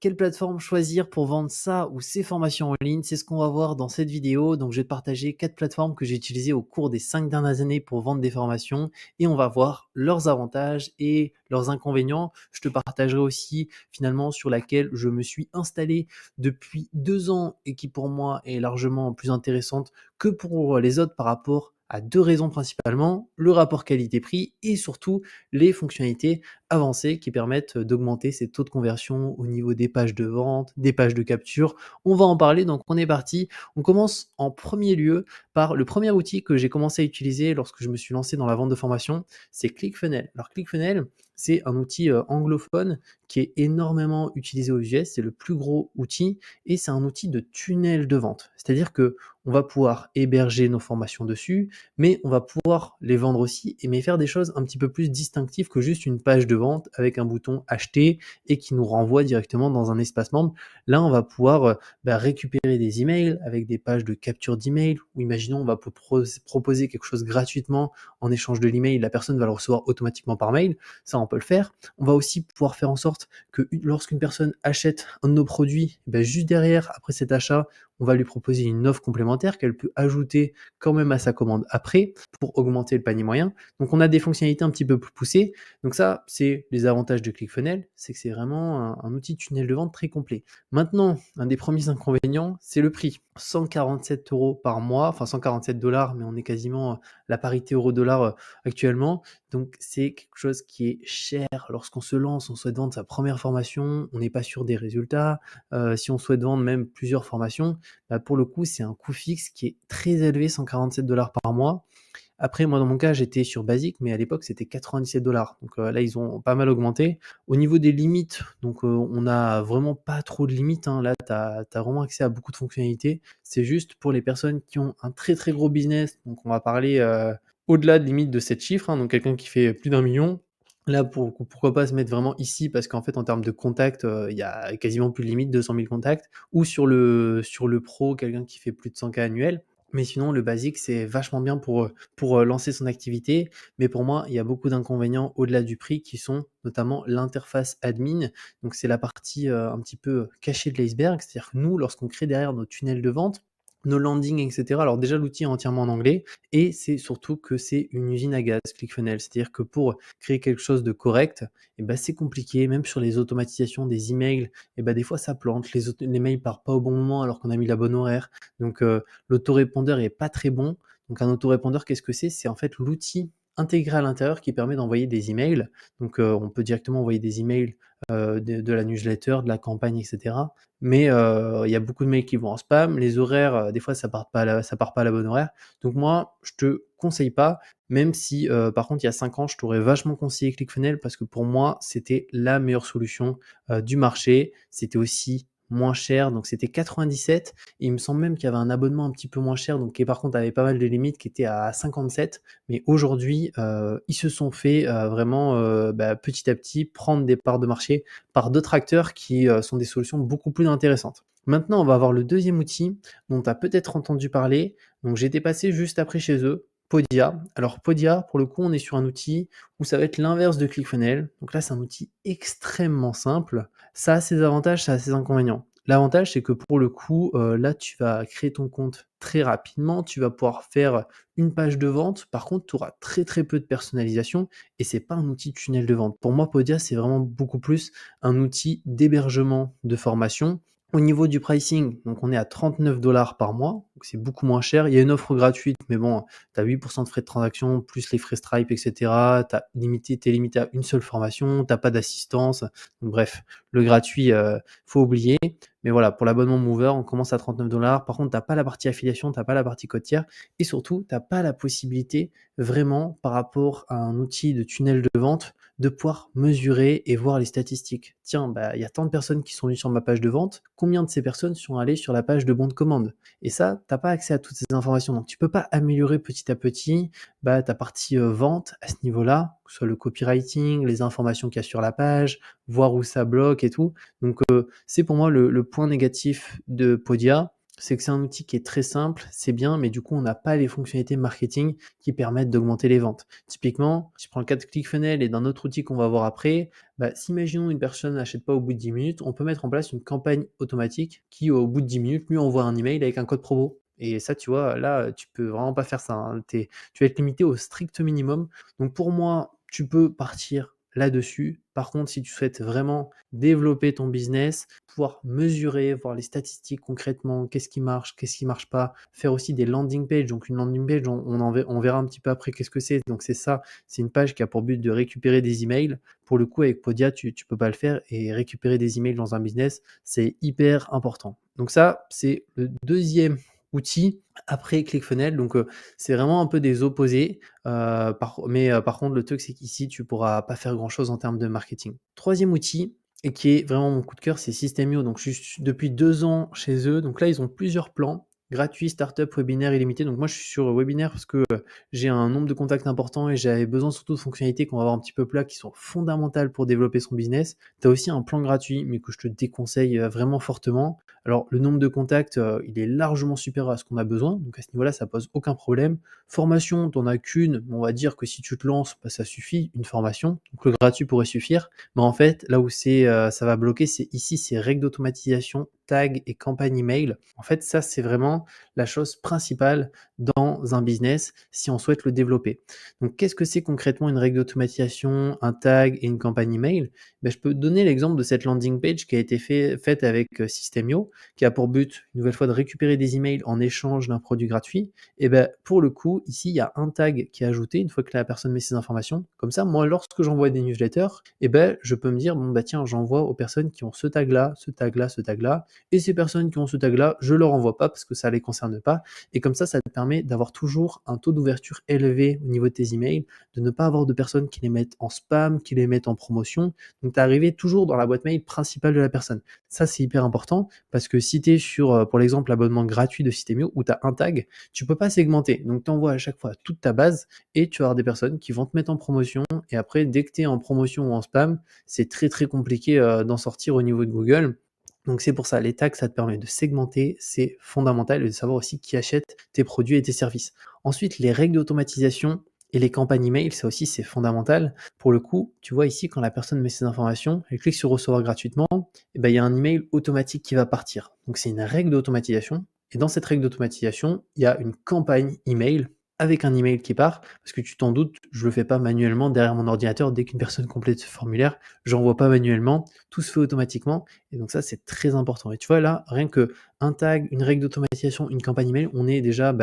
quelle plateforme choisir pour vendre ça ou ces formations en ligne? C'est ce qu'on va voir dans cette vidéo. Donc, je vais te partager 4 plateformes que j'ai utilisées au cours des 5 dernières années pour vendre des formations et on va voir leurs avantages et leurs inconvénients. Je te partagerai aussi finalement sur laquelle je me suis installé depuis 2 ans et qui pour moi est largement plus intéressante que pour les autres par rapport à 2 raisons principalement, le rapport qualité-prix et surtout les fonctionnalités avancées qui permettent d'augmenter ces taux de conversion au niveau des pages de vente, des pages de capture. On va en parler, donc on est parti. On commence en premier lieu par le premier outil que j'ai commencé à utiliser lorsque je me suis lancé dans la vente de formation, c'est ClickFunnels. Alors ClickFunnels, c'est un outil anglophone qui est énormément utilisé aux US, c'est le plus gros outil et c'est un outil de tunnel de vente. C'est-à-dire que on va pouvoir héberger nos formations dessus, mais on va pouvoir les vendre aussi, mais faire des choses un petit peu plus distinctives que juste une page de vente avec un bouton acheter et qui nous renvoie directement dans un espace membre. Là, on va pouvoir récupérer des emails avec des pages de capture d'email, ou imaginons on va proposer quelque chose gratuitement en échange de l'email, la personne va le recevoir automatiquement par mail, ça on peut le faire. On va aussi pouvoir faire en sorte que lorsqu'une personne achète un de nos produits, juste derrière, après cet achat, on va lui proposer une offre complémentaire qu'elle peut ajouter quand même à sa commande après pour augmenter le panier moyen. Donc on a des fonctionnalités un petit peu plus poussées. Donc ça, c'est les avantages de ClickFunnels, c'est que c'est vraiment un outil de tunnel de vente très complet. Maintenant, un des premiers inconvénients, c'est le prix. 147 € par mois, enfin 147 $, mais on est quasiment la parité euro-dollar actuellement. Donc c'est quelque chose qui est cher lorsqu'on se lance, on souhaite vendre sa première formation, on n'est pas sûr des résultats. Si on souhaite vendre même plusieurs formations, pour le coup, c'est un coût fixe qui est très élevé, 147 $ par mois. Après, moi, dans mon cas, j'étais sur Basic, mais à l'époque, c'était 97 $. Donc là, ils ont pas mal augmenté. Au niveau des limites, donc on n'a vraiment pas trop de limites, hein. Là, tu as vraiment accès à beaucoup de fonctionnalités. C'est juste pour les personnes qui ont un très très gros business. Donc on va parler au-delà de limite de 7 chiffres, hein, donc quelqu'un qui fait plus d'1 million. Là, pourquoi pas se mettre vraiment ici, parce qu'en fait, en termes de contacts, il y a quasiment plus de limite, 200 000 contacts, ou sur le pro, quelqu'un qui fait plus de 100K annuels. Mais sinon, le basique, c'est vachement bien pour lancer son activité. Mais pour moi, il y a beaucoup d'inconvénients au-delà du prix qui sont notamment l'interface admin. Donc, c'est la partie un petit peu cachée de l'iceberg. C'est-à-dire que nous, lorsqu'on crée derrière nos tunnels de vente, nos landings, etc. Alors déjà, l'outil est entièrement en anglais et c'est surtout que c'est une usine à gaz, ClickFunnels. C'est-à-dire que pour créer quelque chose de correct, c'est compliqué, même sur les automatisations des emails, des fois ça plante, les mails partent pas au bon moment alors qu'on a mis la bonne horaire. Donc l'autorépondeur est pas très bon. Donc un autorépondeur, qu'est-ce que c'est? C'est en fait l'outil intégré à l'intérieur qui permet d'envoyer des emails. Donc on peut directement envoyer des emails de la newsletter, de la campagne, etc. Mais il y a beaucoup de mails qui vont en spam. Les horaires, des fois, ça part pas à la bonne horaire. Donc moi, je te conseille pas, même si par contre, il y a 5 ans, je t'aurais vachement conseillé ClickFunnels parce que pour moi, c'était la meilleure solution du marché. C'était aussi moins cher, donc c'était 97 et il me semble même qu'il y avait un abonnement un petit peu moins cher, donc qui par contre avait pas mal de limites, qui était à 57. Mais aujourd'hui, ils se sont fait vraiment petit à petit prendre des parts de marché par d'autres acteurs qui sont des solutions beaucoup plus intéressantes. Maintenant, on va avoir le deuxième outil dont tu as peut-être entendu parler. Donc, j'étais passé juste après chez eux, Podia. Alors, Podia, pour le coup, on est sur un outil où ça va être l'inverse de ClickFunnels. Donc là, c'est un outil extrêmement simple. Ça a ses avantages, ça a ses inconvénients. L'avantage, c'est que pour le coup, là, tu vas créer ton compte très rapidement. Tu vas pouvoir faire une page de vente. Par contre, tu auras très très peu de personnalisation et c'est pas un outil de tunnel de vente. Pour moi, Podia, c'est vraiment beaucoup plus un outil d'hébergement de formation. Au niveau du pricing, donc on est à 39 $ par mois, donc c'est beaucoup moins cher. Il y a une offre gratuite, mais bon, tu as 8% de frais de transaction, plus les frais Stripe, etc. Tu es limité à une seule formation, tu n'as pas d'assistance. Donc, bref, le gratuit, faut oublier. Mais voilà, pour l'abonnement Mover, on commence à 39 $. Par contre, tu n'as pas la partie affiliation, tu n'as pas la partie code tiers. Et surtout, tu n'as pas la possibilité vraiment par rapport à un outil de tunnel de vente de pouvoir mesurer et voir les statistiques. Tiens, il y a tant de personnes qui sont venues sur ma page de vente, combien de ces personnes sont allées sur la page de bon de commande? Et ça, tu n'as pas accès à toutes ces informations. Donc, tu ne peux pas améliorer petit à petit ta partie vente à ce niveau-là, que ce soit le copywriting, les informations qu'il y a sur la page, voir où ça bloque et tout. Donc, c'est pour moi le point négatif de Podia. c'est que c'est un outil qui est très simple, c'est bien, mais du coup, on n'a pas les fonctionnalités marketing qui permettent d'augmenter les ventes. Typiquement, si je prends le cas de ClickFunnels et d'un autre outil qu'on va voir après, bah, si imaginons une personne n'achète pas au bout de 10 minutes, on peut mettre en place une campagne automatique qui, au bout de 10 minutes, lui envoie un email avec un code promo. Et ça, tu vois, là, tu peux vraiment pas faire ça, hein. Tu vas être limité au strict minimum. Donc pour moi, tu peux partir là-dessus. Par contre, si tu souhaites vraiment développer ton business, pouvoir mesurer, voir les statistiques concrètement, qu'est-ce qui marche pas, faire aussi des landing pages. Donc une landing page, on verra un petit peu après qu'est-ce que c'est. Donc c'est ça, c'est une page qui a pour but de récupérer des emails. Pour le coup, avec Podia, tu peux pas le faire et récupérer des emails dans un business, c'est hyper important. Donc ça, c'est le deuxième outil après ClickFunnels. Donc c'est vraiment un peu des opposés. Par contre, le truc, c'est qu'ici, tu pourras pas faire grand-chose en termes de marketing. Troisième outil, et qui est vraiment mon coup de cœur, c'est System.io. Donc, je suis depuis 2 ans chez eux. Donc là, ils ont plusieurs plans gratuits, startup, webinaire illimité. Donc moi, je suis sur webinaire parce que j'ai un nombre de contacts important et j'avais besoin surtout de fonctionnalités qu'on va voir un petit peu plus là, qui sont fondamentales pour développer son business. Tu as aussi un plan gratuit, mais que je te déconseille vraiment fortement. Alors, le nombre de contacts, il est largement supérieur à ce qu'on a besoin. Donc à ce niveau-là, ça pose aucun problème. Formation, t'en as qu'une. On va dire que si tu te lances, bah, ça suffit, une formation. Donc le gratuit pourrait suffire. Mais en fait, là où ça va bloquer, c'est ici, ces règles d'automatisation, tag et campagne email. En fait, ça, c'est vraiment la chose principale dans un business si on souhaite le développer. Donc, qu'est-ce que c'est concrètement une règle d'automatisation, un tag et une campagne email? Ben, je peux te donner l'exemple de cette landing page qui a été faite avec System.io, qui a pour but, une nouvelle fois, de récupérer des emails en échange d'un produit gratuit. Et ben, pour le coup, ici, il y a un tag qui est ajouté une fois que la personne met ses informations. Comme ça, moi, lorsque j'envoie des newsletters, et ben, je peux me dire, bon, bah tiens, j'envoie aux personnes qui ont ce tag-là, ce tag-là, ce tag-là, et ces personnes qui ont ce tag-là, je leur envoie pas parce que ça les concerne pas. Et comme ça te permet d'avoir toujours un taux d'ouverture élevé au niveau de tes emails, de ne pas avoir de personnes qui les mettent en spam, qui les mettent en promotion. Donc, tu es arrivé toujours dans la boîte mail principale de la personne. Ça, c'est hyper important parce que si tu es sur, pour l'exemple, l'abonnement gratuit de System.io où tu as un tag, tu peux pas segmenter. Donc, tu envoies à chaque fois toute ta base et tu vas avoir des personnes qui vont te mettre en promotion. Et après, dès que tu es en promotion ou en spam, c'est très très compliqué d'en sortir au niveau de Google. Donc c'est pour ça, les tags, ça te permet de segmenter, c'est fondamental, et de savoir aussi qui achète tes produits et tes services. Ensuite, les règles d'automatisation et les campagnes email, ça aussi c'est fondamental. Pour le coup, tu vois ici, quand la personne met ses informations, elle clique sur recevoir gratuitement, et ben, il y a un email automatique qui va partir. Donc c'est une règle d'automatisation. Et dans cette règle d'automatisation, il y a une campagne email avec un email qui part, parce que tu t'en doutes, je le fais pas manuellement derrière mon ordinateur. Dès qu'une personne complète ce formulaire, j'envoie pas manuellement, tout se fait automatiquement. Et donc ça, c'est très important. Et tu vois là, rien que un tag, une règle d'automatisation, une campagne email, on est déjà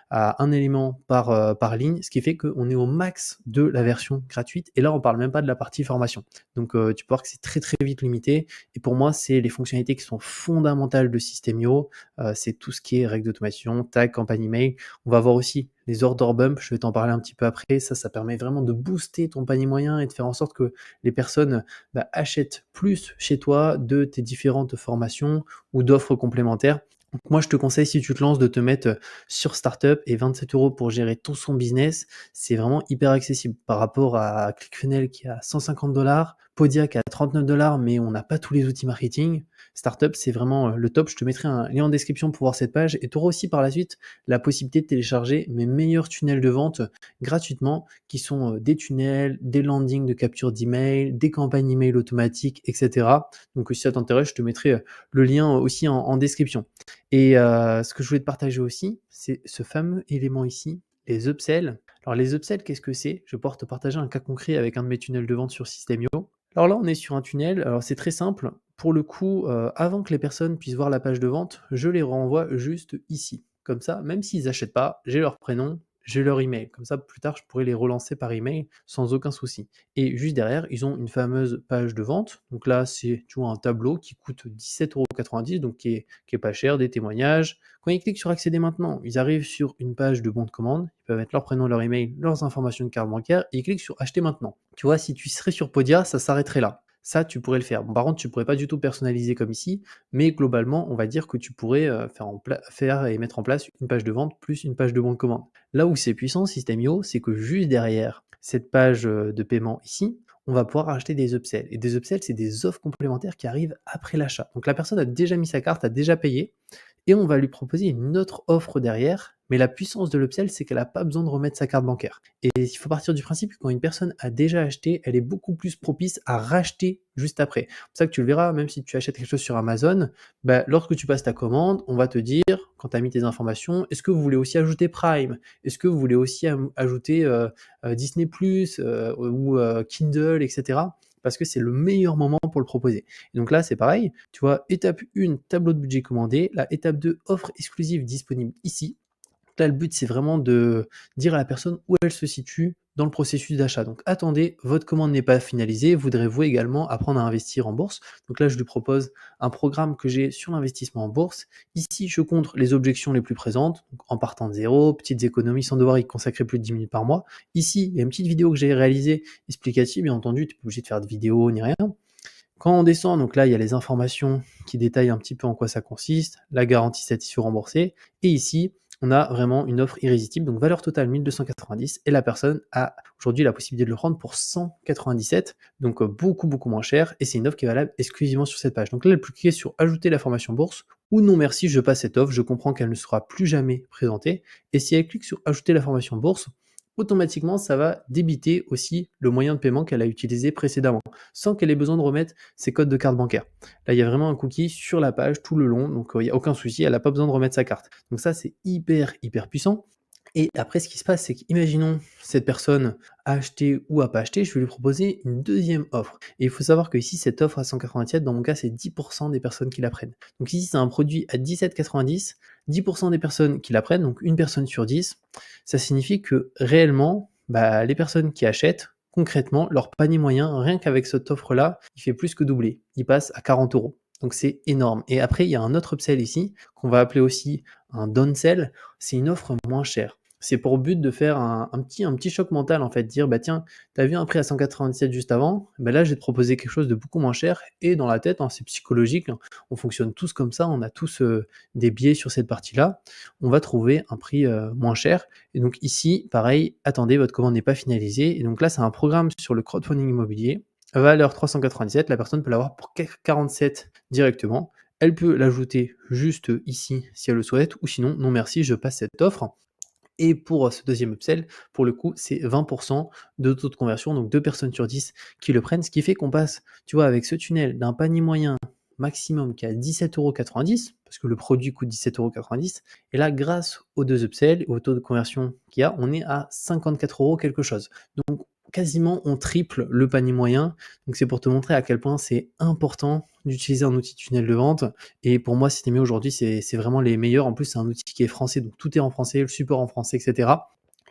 à un élément par ligne, ce qui fait qu'on est au max de la version gratuite. Et là, on parle même pas de la partie formation. Donc tu peux voir que c'est très très vite limité. Et pour moi, c'est les fonctionnalités qui sont fondamentales de System.io. C'est tout ce qui est règle d'automatisation, tag, campagne email. On va voir aussi les order bump, je vais t'en parler un petit peu après. Ça permet vraiment de booster ton panier moyen et de faire en sorte que les personnes achètent plus chez toi de tes différentes formations ou d'offres complémentaires. Donc moi, je te conseille, si tu te lances, de te mettre sur Startup, et 27 € pour gérer son business. C'est vraiment hyper accessible par rapport à ClickFunnels qui a 150 $, Podia qui a 39 $, mais on n'a pas tous les outils marketing. Startup, c'est vraiment le top. Je te mettrai un lien en description pour voir cette page, et tu auras aussi par la suite la possibilité de télécharger mes meilleurs tunnels de vente gratuitement, qui sont des tunnels, des landings de capture d'email, des campagnes email automatiques, etc. Donc si ça t'intéresse, je te mettrai le lien aussi en description. Et ce que je voulais te partager aussi, c'est ce fameux élément ici, les upsells. Alors les upsells, qu'est-ce que c'est? Je vais pouvoir te partager un cas concret avec un de mes tunnels de vente sur System.io. Alors là, on est sur un tunnel, alors c'est très simple. Pour le coup, avant que les personnes puissent voir la page de vente, je les renvoie juste ici. Comme ça, même s'ils n'achètent pas, j'ai leur prénom, j'ai leur email. Comme ça, plus tard, je pourrais les relancer par email sans aucun souci. Et juste derrière, ils ont une fameuse page de vente. Donc là, c'est, tu vois, un tableau qui coûte 17,90 €, donc qui est pas cher, des témoignages. Quand ils cliquent sur accéder maintenant, ils arrivent sur une page de bon de commande. Ils peuvent mettre leur prénom, leur email, leurs informations de carte bancaire, et ils cliquent sur acheter maintenant. Tu vois, si tu serais sur Podia, ça s'arrêterait là. Ça, tu pourrais le faire. Bon, par contre, tu pourrais pas du tout personnaliser comme ici, mais globalement, on va dire que tu pourrais faire et mettre en place une page de vente plus une page de bon de commande. Là où c'est puissant, System.io, c'est que juste derrière cette page de paiement ici, on va pouvoir acheter des upsells. Et des upsells, c'est des offres complémentaires qui arrivent après l'achat. Donc la personne a déjà mis sa carte, a déjà payé, et on va lui proposer une autre offre derrière. Mais la puissance de l'upsell, c'est qu'elle a pas besoin de remettre sa carte bancaire. Et il faut partir du principe que quand une personne a déjà acheté, elle est beaucoup plus propice à racheter juste après. C'est pour ça que tu le verras, même si tu achètes quelque chose sur Amazon, bah, lorsque tu passes ta commande, on va te dire, quand tu as mis tes informations, est-ce que vous voulez aussi ajouter Prime? Est-ce que vous voulez aussi ajouter Disney+, ou Kindle, etc. Parce que c'est le meilleur moment pour le proposer. Et donc là, c'est pareil, tu vois, étape 1, tableau de budget commandé, la étape 2, offre exclusive disponible ici. Là, le but, c'est vraiment de dire à la personne où elle se situe dans le processus d'achat. Donc attendez, votre commande n'est pas finalisée, voudrez-vous également apprendre à investir en bourse? Donc là, je lui propose un programme que j'ai sur l'investissement en bourse. Ici, je contre les objections les plus présentes, donc en partant de zéro, petites économies sans devoir y consacrer plus de 10 minutes par mois. Ici, il y a une petite vidéo que j'ai réalisée explicative, bien entendu, tu n'es pas obligé de faire de vidéo ni rien. Quand on descend, donc là, il y a les informations qui détaillent un petit peu en quoi ça consiste, la garantie satisfait remboursée, et ici, on a vraiment une offre irrésistible, donc valeur totale 1290, et la personne a aujourd'hui la possibilité de le prendre pour 197, donc beaucoup beaucoup moins cher, et c'est une offre qui est valable exclusivement sur cette page. Donc là, elle peut cliquer sur ajouter la formation bourse, ou non merci, je passe cette offre, je comprends qu'elle ne sera plus jamais présentée, et si elle clique sur ajouter la formation bourse, automatiquement, ça va débiter aussi le moyen de paiement qu'elle a utilisé précédemment, sans qu'elle ait besoin de remettre ses codes de carte bancaire. Là, il y a vraiment un cookie sur la page tout le long, donc il n'y a aucun souci, elle n'a pas besoin de remettre sa carte. Donc ça, c'est hyper, hyper puissant. Et après, ce qui se passe, c'est qu'imaginons cette personne a acheté ou a pas acheté, je vais lui proposer une deuxième offre. Et il faut savoir que ici, cette offre à 197, dans mon cas, c'est 10% des personnes qui la prennent. Donc ici, c'est un produit à 17,90, 10% des personnes qui la prennent, donc une personne sur 10. Ça signifie que réellement, bah, les personnes qui achètent, concrètement, leur panier moyen, rien qu'avec cette offre-là, il fait plus que doubler. Il passe à 40 euros. Donc c'est énorme. Et après, il y a un autre upsell ici, qu'on va appeler aussi un downsell. C'est une offre moins chère. C'est pour but de faire un petit choc mental, en fait, dire, bah tiens, t'as vu un prix à 197 juste avant, bah là, je vais te proposer quelque chose de beaucoup moins cher, et dans la tête, hein, c'est psychologique, hein, on fonctionne tous comme ça, on a tous des biais sur cette partie-là, on va trouver un prix moins cher, et donc ici, pareil, attendez, votre commande n'est pas finalisée, et donc là, c'est un programme sur le crowdfunding immobilier, valeur 397, la personne peut l'avoir pour 47 directement, elle peut l'ajouter juste ici si elle le souhaite, ou sinon, non merci, je passe cette offre. Et pour ce deuxième upsell, pour le coup, c'est 20% de taux de conversion, donc 2 personnes sur 10 qui le prennent, ce qui fait qu'on passe, tu vois, avec ce tunnel d'un panier moyen maximum qui est à 17,90 €, parce que le produit coûte 17,90 €, et là, grâce aux 2 upsells et au taux de conversion qu'il y a, on est à 54 € quelque chose. Donc quasiment on triple le panier moyen, donc c'est pour te montrer à quel point c'est important d'utiliser un outil tunnel de vente, et pour moi, Système.io aujourd'hui, c'est vraiment les meilleurs. En plus, c'est un outil qui est français, donc tout est en français, le support en français, etc.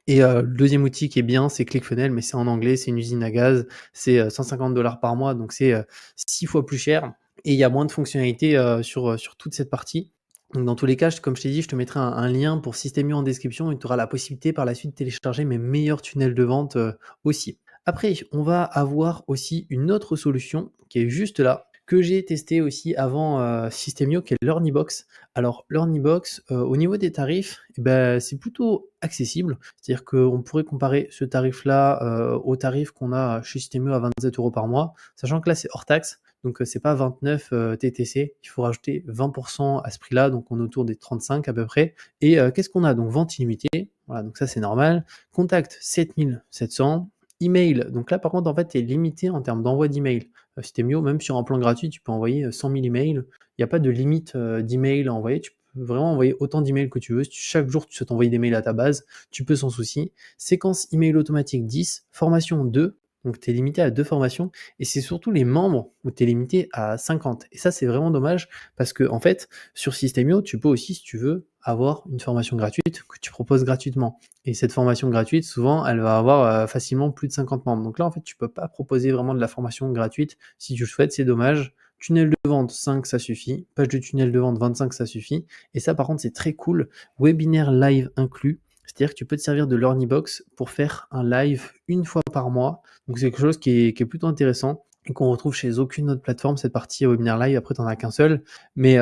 Et le deuxième outil qui est bien, c'est ClickFunnels, mais c'est en anglais, c'est une usine à gaz, c'est 150 $ par mois, donc c'est 6 fois plus cher, et il y a moins de fonctionnalités sur toute cette partie. Donc dans tous les cas, comme je t'ai dit, je te mettrai un lien pour Système.io en description, et tu auras la possibilité par la suite de télécharger mes meilleurs tunnels de vente aussi. Après, on va avoir aussi une autre solution qui est juste là, que j'ai testé aussi avant Système.io, qui est l'Earnybox. Alors l'Earnybox, au niveau des tarifs, eh ben, c'est plutôt accessible. C'est-à-dire qu'on pourrait comparer ce tarif-là au tarif qu'on a chez Système.io à 27 € par mois, sachant que là c'est hors taxe. Donc c'est pas 29 TTC, il faut rajouter 20% à ce prix-là, donc on est autour des 35 à peu près. Et qu'est-ce qu'on a? Donc vente illimitée, voilà, donc ça c'est normal. Contact 7700. Email, donc là par contre en fait tu es limité en termes d'envoi d'email. Système.io, même sur un plan gratuit, tu peux envoyer 100 000 emails. Il n'y a pas de limite d'emails à envoyer. Tu peux vraiment envoyer autant d'emails que tu veux. Si chaque jour tu souhaites envoyer des mails à ta base, tu peux sans souci. Séquence email automatique 10, formation 2. Donc tu es limité à 2 formations, et c'est surtout les membres où tu es limité à 50. Et ça, c'est vraiment dommage parce que en fait, sur Système.io, tu peux aussi, si tu veux, avoir une formation gratuite que tu proposes gratuitement. Et cette formation gratuite, souvent, elle va avoir facilement plus de 50 membres. Donc là, en fait, tu peux pas proposer vraiment de la formation gratuite. Si tu le souhaites, c'est dommage. Tunnel de vente 5, ça suffit. Page de tunnel de vente 25, ça suffit. Et ça, par contre, c'est très cool. Webinaire live inclus. C'est-à-dire que tu peux te servir de l'Earnybox pour faire un live une fois par mois. Donc c'est quelque chose qui est plutôt intéressant et qu'on retrouve chez aucune autre plateforme, cette partie webinaire live. Après, tu n'en as qu'un seul. Mais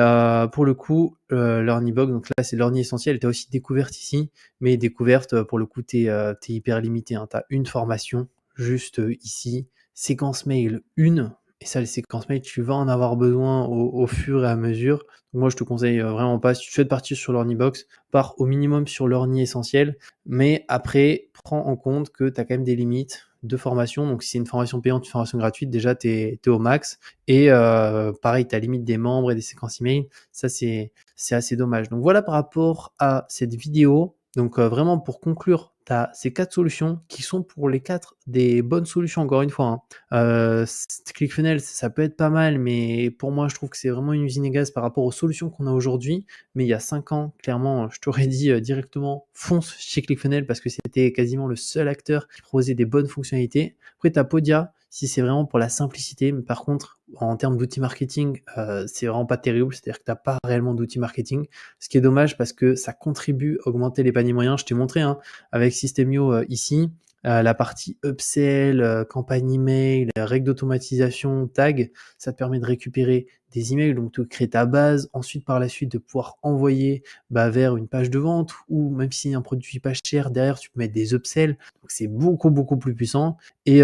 pour le coup, l'Earnybox, donc là, c'est l'Earny Essentiel. Tu as aussi découverte ici, mais découverte, pour le coup, tu es hyper limité, hein. Tu as une formation juste ici. Séquence mail, une. et ça, les séquences mail, tu vas en avoir besoin au fur et à mesure. Donc moi, je te conseille, vraiment pas, si tu souhaites partir sur l'Ornibox, pars au minimum sur l'Orni essentiel, mais après, prends en compte que tu as quand même des limites de formation. Donc si c'est une formation payante, une formation gratuite, déjà tu es au max et pareil, tu as limite des membres et des séquences email. Ça, c'est assez dommage. Donc voilà par rapport à cette vidéo. Donc vraiment pour conclure, tu as ces 4 solutions qui sont pour les 4 des bonnes solutions encore une fois, hein. ClickFunnels, ça peut être pas mal, mais pour moi, je trouve que c'est vraiment une usine à gaz par rapport aux solutions qu'on a aujourd'hui. Mais il y a 5 ans, clairement, je t'aurais dit directement fonce chez ClickFunnels parce que c'était quasiment le seul acteur qui proposait des bonnes fonctionnalités. Après, tu as Podia, si c'est vraiment pour la simplicité, mais par contre, en termes d'outils marketing, c'est vraiment pas terrible, c'est-à-dire que tu n'as pas réellement d'outils marketing, ce qui est dommage parce que ça contribue à augmenter les paniers moyens. Je t'ai montré hein, avec Systemio ici, la partie upsell, campagne email, règles d'automatisation, tag, ça te permet de récupérer des emails, donc de créer ta base, ensuite par la suite de pouvoir envoyer vers une page de vente ou même si un produit pas cher, derrière tu peux mettre des upsells, donc c'est beaucoup plus puissant. Et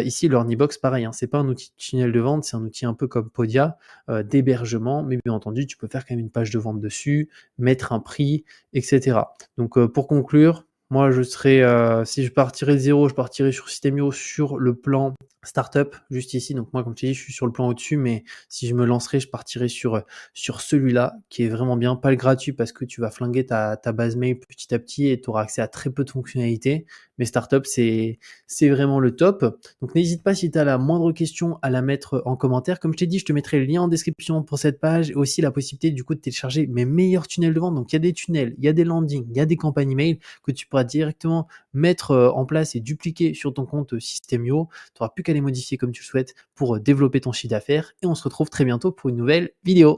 ici l'Ornibox pareil, hein, c'est pas un outil de tunnel de vente, c'est un outil un peu comme Podia, d'hébergement, mais bien entendu tu peux faire quand même une page de vente dessus, mettre un prix, etc. Donc pour conclure, moi, je serais, si je partirais de zéro, je partirais sur Systemio sur le plan startup, juste ici. Donc moi, comme tu dis, je suis sur le plan au-dessus, mais si je me lancerais, je partirais sur celui-là, qui est vraiment bien. Pas le gratuit, parce que tu vas flinguer ta base mail petit à petit et tu auras accès à très peu de fonctionnalités. Mais startup, c'est vraiment le top. Donc n'hésite pas, si tu as la moindre question, à la mettre en commentaire. Comme je t'ai dit, je te mettrai le lien en description pour cette page et aussi la possibilité du coup de télécharger mes meilleurs tunnels de vente. Donc il y a des tunnels, il y a des landings, il y a des campagnes email que tu pourras directement mettre en place et dupliquer sur ton compte Systemio. Tu n'auras plus qu'à les modifier comme tu le souhaites pour développer ton chiffre d'affaires et on se retrouve très bientôt pour une nouvelle vidéo.